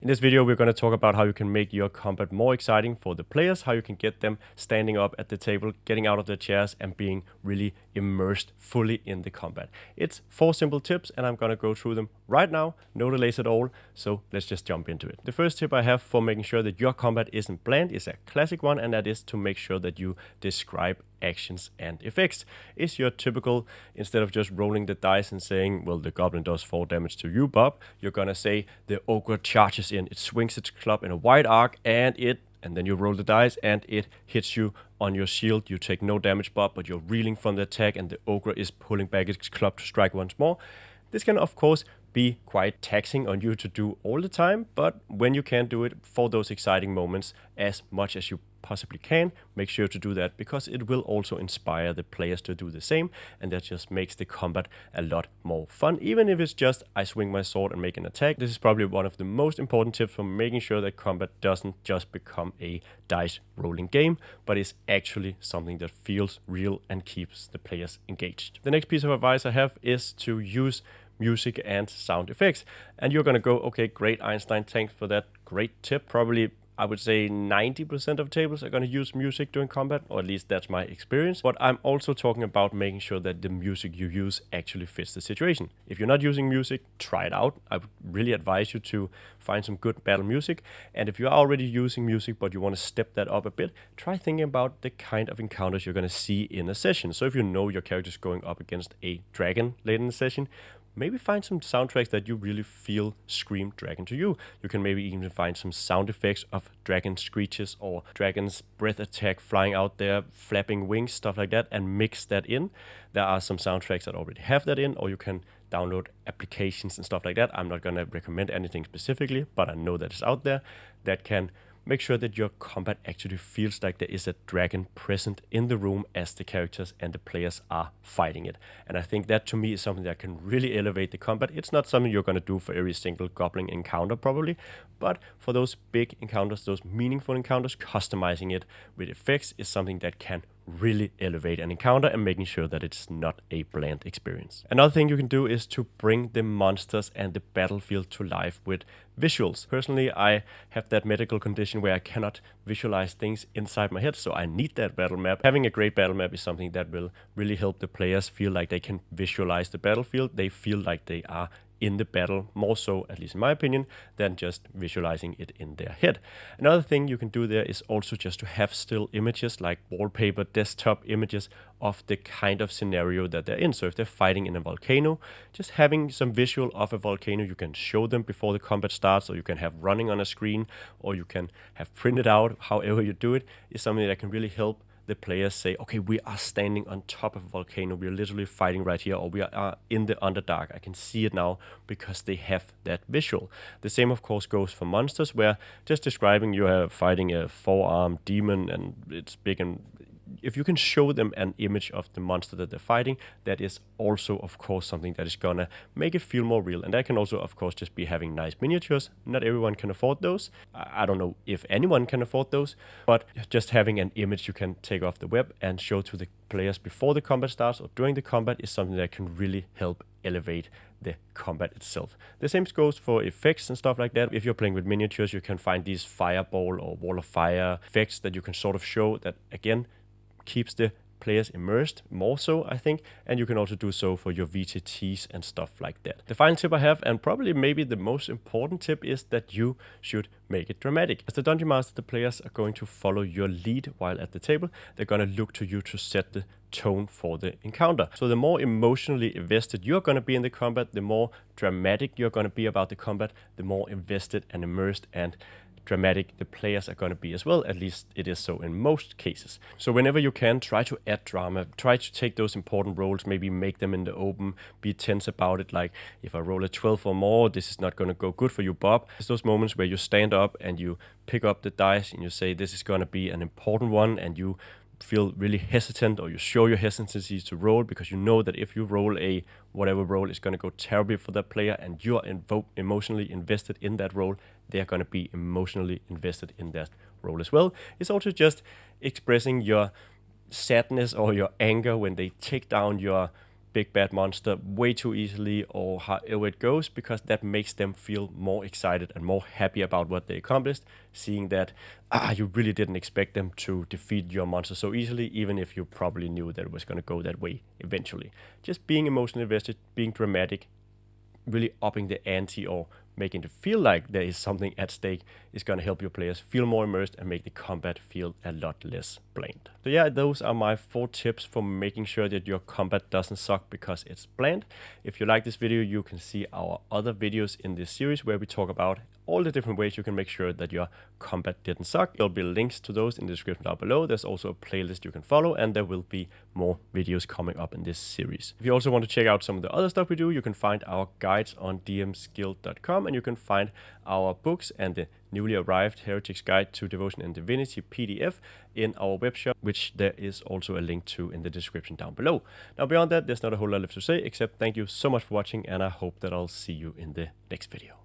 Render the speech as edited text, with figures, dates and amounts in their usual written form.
In this video, we're going to talk about how you can make your combat more exciting for the players, how you can get them standing up at the table, getting out of their chairs, and being really immersed fully in the combat. It's 4 simple tips, and I'm going to go through them right now. No delays at all, so let's just jump into it. The first tip I have for making sure that your combat isn't bland is a classic one, and that is to make sure that you describe actions and effects. Is your typical, instead of just rolling the dice and saying, well, the goblin does 4 damage to you, Bob, you're gonna say the ogre charges in, it swings its club in a wide arc, and then you roll the dice and it hits you on your shield. You take no damage, Bob, but you're reeling from the attack and the ogre is pulling back its club to strike once more. This can of course be quite taxing on you to do all the time, but when you can do it for those exciting moments as much as you possibly can, make sure to do that, because it will also inspire the players to do the same, and that just makes the combat a lot more fun, even if it's just I swing my sword and make an attack. This is probably one of the most important tips for making sure that combat doesn't just become a dice rolling game, but is actually something that feels real and keeps the players engaged. The next piece of advice I have is to use music and sound effects. And you're gonna go, okay, great, Einstein, thanks for that great tip. Probably I would say 90% of tables are going to use music during combat, or at least that's my experience. But I'm also talking about making sure that the music you use actually fits the situation. If you're not using music, try it out. I would really advise you to find some good battle music. And if you're already using music, but you want to step that up a bit, try thinking about the kind of encounters you're going to see in a session. So if you know your character is going up against a dragon late in the session, maybe find some soundtracks that you really feel scream dragon to you. You can maybe even find some sound effects of dragon screeches or dragon's breath attack flying out there, flapping wings, stuff like that, and mix that in. There are some soundtracks that already have that in, or you can download applications and stuff like that. I'm not going to recommend anything specifically, but I know that it's out there that can make sure that your combat actually feels like there is a dragon present in the room as the characters and the players are fighting it. And I think that to me is something that can really elevate the combat. It's not something you're going to do for every single goblin encounter probably, but for those big encounters, those meaningful encounters, customizing it with effects is something that can really elevate an encounter and making sure that it's not a bland experience. Another thing you can do is to bring the monsters and the battlefield to life with visuals. Personally, I have that medical condition where I cannot visualize things inside my head, so I need that battle map. Having a great battle map is something that will really help the players feel like they can visualize the battlefield. They feel like they are in the battle, more so, at least in my opinion, than just visualizing it in their head. Another thing you can do there is also just to have still images like wallpaper, desktop images of the kind of scenario that they're in. So if they're fighting in a volcano, just having some visual of a volcano, you can show them before the combat starts, or you can have running on a screen, or you can have printed out, however you do it, is something that can really help the players say, okay, we are standing on top of a volcano, we are literally fighting right here, or we are in the Underdark. I can see it now because they have that visual. The same of course goes for monsters, where just describing you are fighting a 4-armed demon and it's big, and if you can show them an image of the monster that they're fighting, that is also of course something that is gonna make it feel more real. And that can also of course just be having nice miniatures. Not everyone can afford those. I don't know if anyone can afford those, but just having an image you can take off the web and show to the players before the combat starts or during the combat is something that can really help elevate the combat itself. The same goes for effects and stuff like that. If you're playing with miniatures, you can find these fireball or wall of fire effects that you can sort of show that again keeps the players immersed more so, I think, and you can also do so for your VTTs and stuff like that. The final tip I have, and probably maybe the most important tip, is that you should make it dramatic. As the Dungeon Master, the players are going to follow your lead while at the table. They're going to look to you to set the tone for the encounter. So the more emotionally invested you're going to be in the combat, the more dramatic you're going to be about the combat, the more invested and immersed and dramatic the players are going to be as well. At least it is so in most cases. So whenever you can, try to add drama, try to take those important roles, maybe make them in the open, be tense about it, like if I roll a 12 or more, this is not going to go good for you, Bob. It's those moments where you stand up and you pick up the dice and you say this is going to be an important one, and you feel really hesitant, or you show your hesitancy to roll because you know that if you roll a whatever roll, it's going to go terribly for that player, and you're emotionally invested in that role, they're going to be emotionally invested in that role as well. It's also just expressing your sadness or your anger when they take down your big bad monster way too easily or however it goes, because that makes them feel more excited and more happy about what they accomplished, seeing that you really didn't expect them to defeat your monster so easily, even if you probably knew that it was going to go that way eventually. Just being emotionally invested, being dramatic, really upping the ante or making it feel like there is something at stake is going to help your players feel more immersed and make the combat feel a lot less bland. So yeah, those are my 4 tips for making sure that your combat doesn't suck because it's bland. If you like this video, you can see our other videos in this series where we talk about all the different ways you can make sure that your combat didn't suck. There'll be links to those in the description down below. There's also a playlist you can follow, and there will be more videos coming up in this series. If you also want to check out some of the other stuff we do, you can find our guides on dmsguild.com, and you can find our books and the newly arrived Heretic's Guide to Devotion and Divinity PDF in our web shop, which there is also a link to in the description down below. Now beyond that, there's not a whole lot left to say, except thank you so much for watching, and I hope that I'll see you in the next video.